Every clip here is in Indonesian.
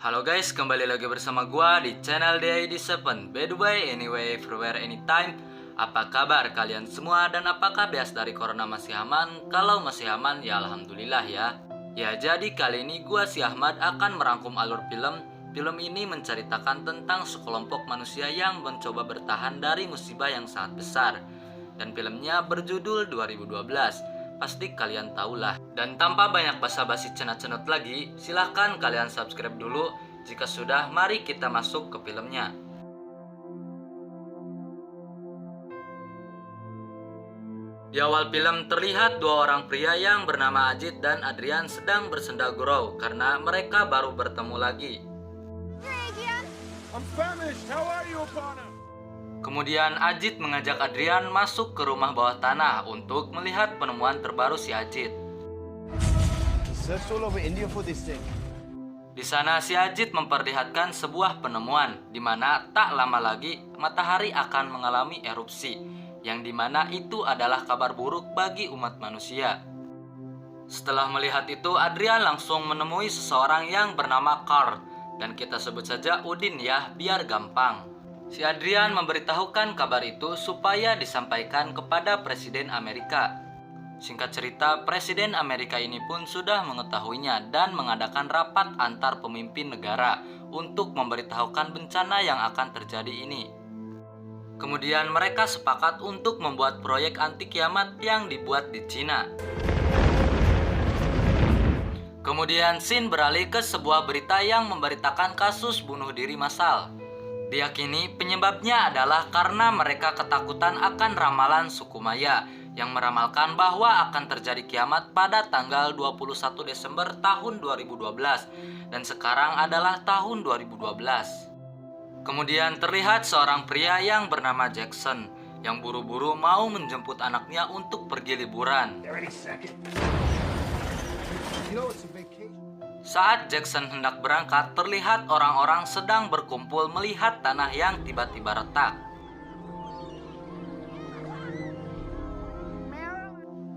Halo guys, kembali lagi bersama gua di channel DID7. By the way, anyway, everywhere, anytime. Apa kabar kalian semua dan apakah bias dari corona masih aman? Kalau masih aman ya alhamdulillah ya. Ya, jadi kali ini gua si Ahmad akan merangkum alur film. Film ini menceritakan tentang sekelompok manusia yang mencoba bertahan dari musibah yang sangat besar. Dan filmnya berjudul 2012. Pasti kalian tahulah. Dan tanpa banyak basa-basi cenat-cenut lagi, silahkan kalian subscribe dulu. Jika sudah, mari kita masuk ke filmnya. Di awal film terlihat dua orang pria yang bernama Ajit dan Adrian sedang bersenda gurau karena mereka baru bertemu lagi. I'm famished. How are you, Apana? Kemudian Ajit mengajak Adrian masuk ke rumah bawah tanah untuk melihat penemuan terbaru si Ajit. Search all over India for this thing. Di sana si Ajit memperlihatkan sebuah penemuan di mana tak lama lagi matahari akan mengalami erupsi, yang dimana itu adalah kabar buruk bagi umat manusia. Setelah melihat itu, Adrian langsung menemui seseorang yang bernama Carl, dan kita sebut saja Udin ya, biar gampang. Si Adrian memberitahukan kabar itu supaya disampaikan kepada Presiden Amerika. Singkat cerita, Presiden Amerika ini pun sudah mengetahuinya dan mengadakan rapat antar pemimpin negara untuk memberitahukan bencana yang akan terjadi ini. Kemudian mereka sepakat untuk membuat proyek anti kiamat yang dibuat di Cina. Kemudian scene beralih ke sebuah berita yang memberitakan kasus bunuh diri massal. Diyakini penyebabnya adalah karena mereka ketakutan akan ramalan suku Maya yang meramalkan bahwa akan terjadi kiamat pada tanggal 21 Desember tahun 2012 dan sekarang adalah tahun 2012. Kemudian terlihat seorang pria yang bernama Jackson yang buru-buru mau menjemput anaknya untuk pergi liburan. Saat Jackson hendak berangkat, terlihat orang-orang sedang berkumpul melihat tanah yang tiba-tiba retak.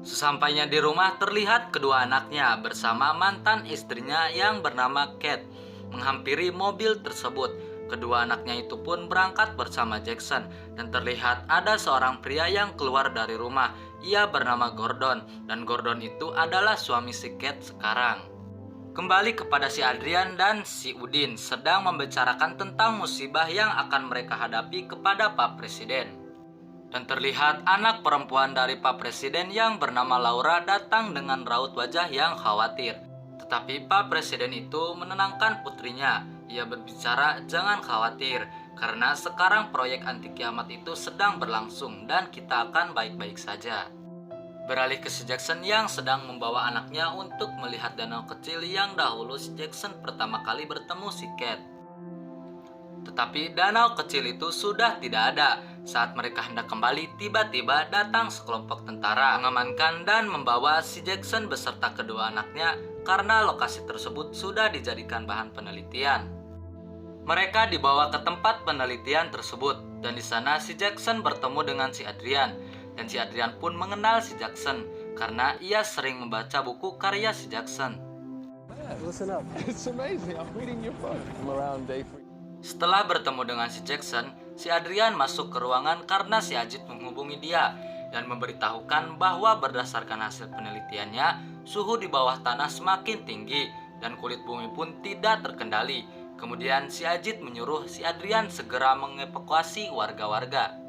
Sesampainya di rumah, terlihat kedua anaknya bersama mantan istrinya yang bernama Kate menghampiri mobil tersebut. Kedua anaknya itu pun berangkat bersama Jackson dan terlihat ada seorang pria yang keluar dari rumah. Ia bernama Gordon dan Gordon itu adalah suami si Kate sekarang. Kembali kepada si Adrian dan si Udin sedang membicarakan tentang musibah yang akan mereka hadapi kepada Pak Presiden. Dan terlihat anak perempuan dari Pak Presiden yang bernama Laura datang dengan raut wajah yang khawatir. Tetapi Pak Presiden itu menenangkan putrinya. Ia berbicara, jangan khawatir, karena sekarang proyek anti kiamat itu sedang berlangsung dan kita akan baik-baik saja. Beralih ke si Jackson yang sedang membawa anaknya untuk melihat danau kecil yang dahulu si Jackson pertama kali bertemu si Kate. Tetapi danau kecil itu sudah tidak ada. Saat mereka hendak kembali, tiba-tiba datang sekelompok tentara mengamankan dan membawa si Jackson beserta kedua anaknya karena lokasi tersebut sudah dijadikan bahan penelitian. Mereka dibawa ke tempat penelitian tersebut dan di sana si Jackson bertemu dengan si Adrian. Dan si Adrian pun mengenal si Jackson karena ia sering membaca buku karya si Jackson. Listen up. It's amazing. I'm reading your book. I'm around day 3. Setelah bertemu dengan si Jackson, si Adrian masuk ke ruangan karena si Ajit menghubungi dia dan memberitahukan bahwa berdasarkan hasil penelitiannya, suhu di bawah tanah semakin tinggi dan kulit bumi pun tidak terkendali. Kemudian si Ajit menyuruh si Adrian segera mengevakuasi warga-warga.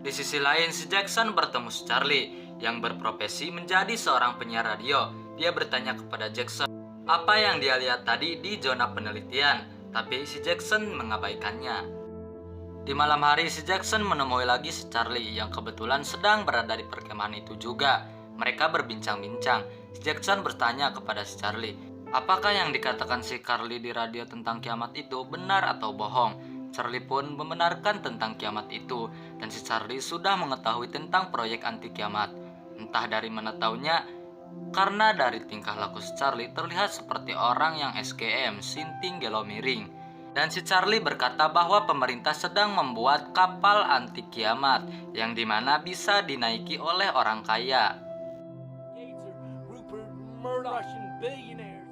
Di sisi lain, si Jackson bertemu si Charlie yang berprofesi menjadi seorang penyiar radio. Dia bertanya kepada Jackson apa yang dia lihat tadi di zona penelitian, tapi si Jackson mengabaikannya. Di malam hari, si Jackson menemui lagi si Charlie yang kebetulan sedang berada di perkemahan itu juga. Mereka berbincang-bincang. Si Jackson bertanya kepada si Charlie, apakah yang dikatakan si Carly di radio tentang kiamat itu benar atau bohong? Charlie pun membenarkan tentang kiamat itu dan si Charlie sudah mengetahui tentang proyek anti kiamat. Entah dari mana taunya, karena dari tingkah laku si Charlie terlihat seperti orang yang SKM, sinting gelo miring. Dan si Charlie berkata bahwa pemerintah sedang membuat kapal anti kiamat yang dimana bisa dinaiki oleh orang kaya. Russian billionaires.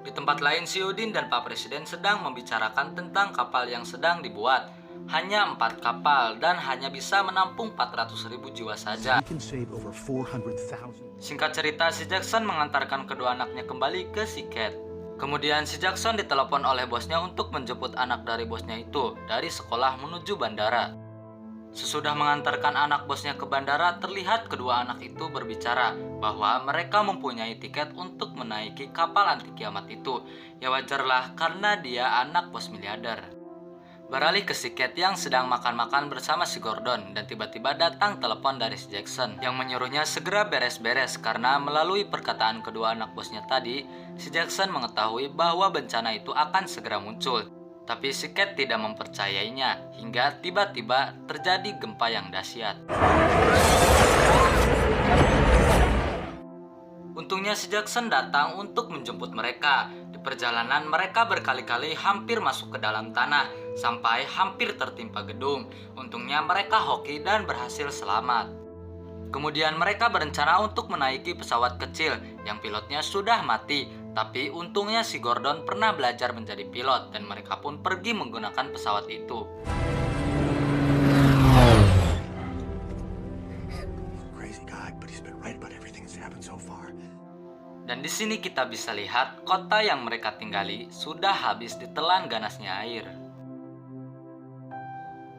Di tempat lain, si Udin dan Pak Presiden sedang membicarakan tentang kapal yang sedang dibuat. Hanya 4 kapal dan hanya bisa menampung 400.000 jiwa saja. We can save over 400,000. Singkat cerita, si Jackson mengantarkan kedua anaknya kembali ke si Cat. Kemudian si Jackson ditelepon oleh bosnya untuk menjemput anak dari bosnya itu dari sekolah menuju bandara. Sesudah mengantarkan anak bosnya ke bandara, terlihat kedua anak itu berbicara bahwa mereka mempunyai tiket untuk menaiki kapal anti kiamat itu. Ya wajarlah karena dia anak bos miliarder. Beralih ke si Cat yang sedang makan-makan bersama si Gordon dan tiba-tiba datang telepon dari si Jackson yang menyuruhnya segera beres-beres karena melalui perkataan kedua anak bosnya tadi, si Jackson mengetahui bahwa bencana itu akan segera muncul. Tapi si Cat tidak mempercayainya hingga tiba-tiba terjadi gempa yang dahsyat. Untungnya si Jackson datang untuk menjemput mereka. Di perjalanan mereka berkali-kali hampir masuk ke dalam tanah sampai hampir tertimpa gedung. Untungnya mereka hoki dan berhasil selamat. Kemudian mereka berencana untuk menaiki pesawat kecil yang pilotnya sudah mati. Tapi untungnya si Gordon pernah belajar menjadi pilot dan mereka pun pergi menggunakan pesawat itu. Crazy guy, but he's been right about everything that's happened so far. Dan di sini kita bisa lihat kota yang mereka tinggali sudah habis ditelan ganasnya air.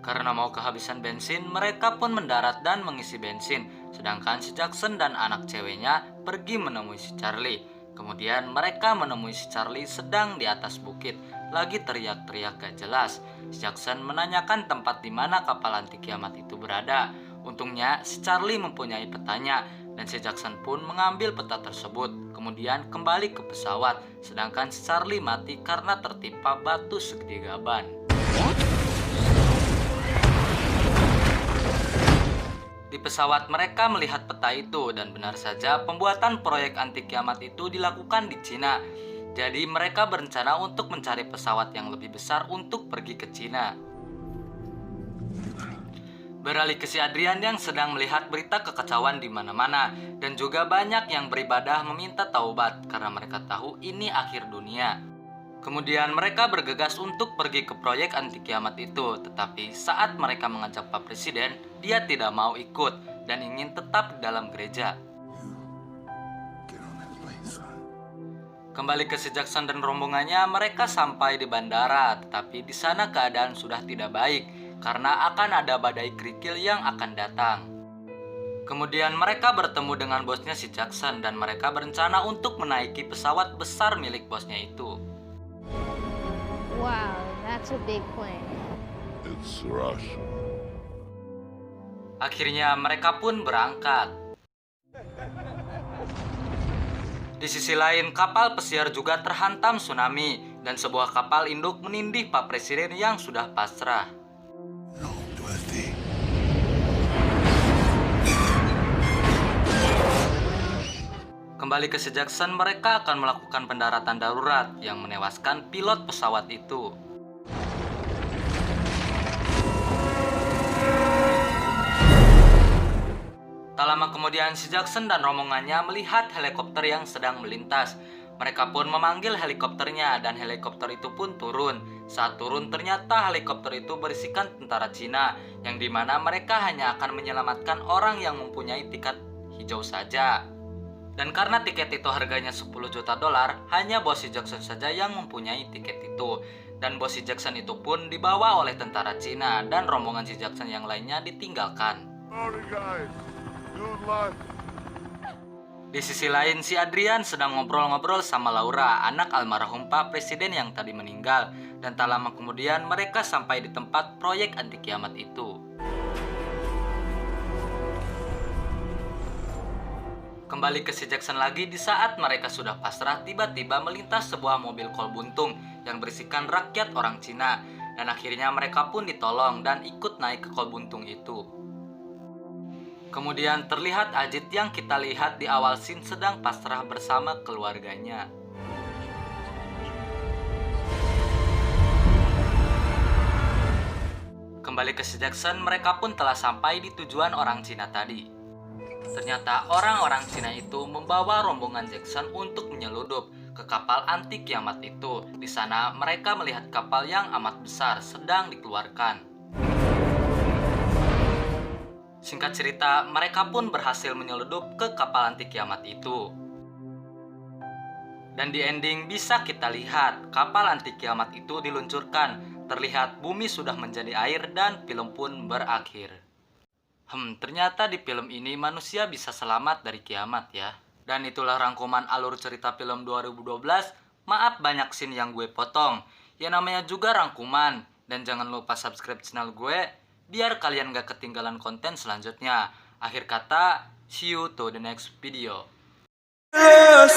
Karena mau kehabisan bensin, mereka pun mendarat dan mengisi bensin. Sedangkan si Jackson dan anak ceweknya pergi menemui si Charlie. Kemudian mereka menemui si Charlie sedang di atas bukit, lagi teriak-teriak gak jelas. Si Jackson menanyakan tempat di mana kapal anti kiamat itu berada. Untungnya si Charlie mempunyai petanya dan si Jackson pun mengambil peta tersebut. Kemudian kembali ke pesawat, sedangkan si Charlie mati karena tertimpa batu segede gaban. Di pesawat mereka melihat peta itu dan benar saja pembuatan proyek anti kiamat itu dilakukan di Cina. Jadi mereka berencana untuk mencari pesawat yang lebih besar untuk pergi ke Cina. Beralih ke si Adrian yang sedang melihat berita kekacauan di mana-mana dan juga banyak yang beribadah meminta taubat karena mereka tahu ini akhir dunia. Kemudian mereka bergegas untuk pergi ke proyek anti kiamat itu, tetapi saat mereka mengajak Pak Presiden, dia tidak mau ikut dan ingin tetap di dalam gereja. Kembali ke si Jackson dan rombongannya, mereka sampai di bandara, tetapi di sana keadaan sudah tidak baik karena akan ada badai kerikil yang akan datang. Kemudian mereka bertemu dengan bosnya si Jackson dan mereka berencana untuk menaiki pesawat besar milik bosnya itu. Wow, that's a big plane. It's Russia. Akhirnya mereka pun berangkat. Di sisi lain, kapal pesiar juga terhantam tsunami dan sebuah kapal induk menindih Pak Presiden yang sudah pasrah. Kembali ke si Jackson, mereka akan melakukan pendaratan darurat yang menewaskan pilot pesawat itu. Tak lama kemudian si Jackson dan rombongannya melihat helikopter yang sedang melintas. Mereka pun memanggil helikopternya dan helikopter itu pun turun. Saat turun ternyata helikopter itu berisikan tentara Cina yang dimana mereka hanya akan menyelamatkan orang yang mempunyai tiket hijau saja. Dan karena tiket itu harganya $10 juta, hanya bos si Jackson saja yang mempunyai tiket itu. Dan bos si Jackson itu pun dibawa oleh tentara Cina dan rombongan si Jackson yang lainnya ditinggalkan. Sorry guys. Good luck. Di sisi lain, si Adrian sedang ngobrol-ngobrol sama Laura, anak almarhum Pak Presiden yang tadi meninggal. Dan tak lama kemudian mereka sampai di tempat proyek anti kiamat itu. Kembali ke si Jackson lagi, di saat mereka sudah pasrah, tiba-tiba melintas sebuah mobil kol buntung yang berisikan rakyat orang Cina. Dan akhirnya mereka pun ditolong dan ikut naik ke kol buntung itu. Kemudian terlihat Ajit yang kita lihat di awal scene sedang pasrah bersama keluarganya. Kembali ke si Jackson, mereka pun telah sampai di tujuan orang Cina tadi. Ternyata orang-orang Cina itu membawa rombongan Jackson untuk menyeludup ke kapal anti kiamat itu. Di sana mereka melihat kapal yang amat besar sedang dikeluarkan. Singkat cerita, mereka pun berhasil menyeludup ke kapal anti kiamat itu. Dan di ending bisa kita lihat kapal anti kiamat itu diluncurkan. Terlihat bumi sudah menjadi air dan film pun berakhir. Ternyata di film ini manusia bisa selamat dari kiamat ya. Dan itulah rangkuman alur cerita film 2012. Maaf banyak scene yang gue potong. Ya namanya juga rangkuman. Dan jangan lupa subscribe channel gue biar kalian gak ketinggalan konten selanjutnya. Akhir kata, see you to the next video. Yes.